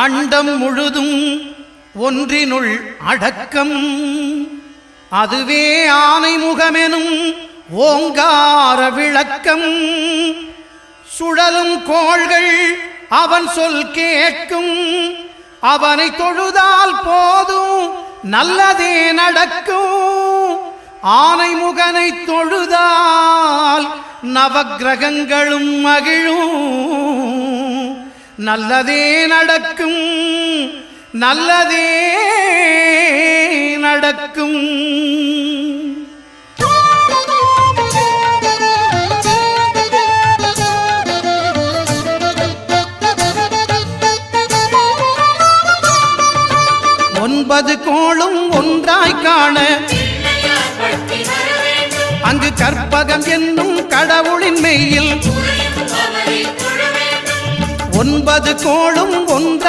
அண்டம் முழுதும் ஒன்றினுள் அடக்கம். அதுவே ஆனைமுகமெனும் ஓங்கார விளக்கம். சுழலும் கோள்கள் அவன் சொல் கேட்கும். அவனை தொழுதால் போதும் நல்லதே நடக்கும். ஆனைமுகனை தொழுதால் நவக்கிரகங்களும் மகிழும். நல்லதே நடக்கும், நல்லதே நடக்கும். ஒன்பது கோளும் ஒன்றாய் காண அங்கு கற்பகம் என்னும் கடவுளின் மெய்யில் ஒன்பது கோளும் ஒன்றாய்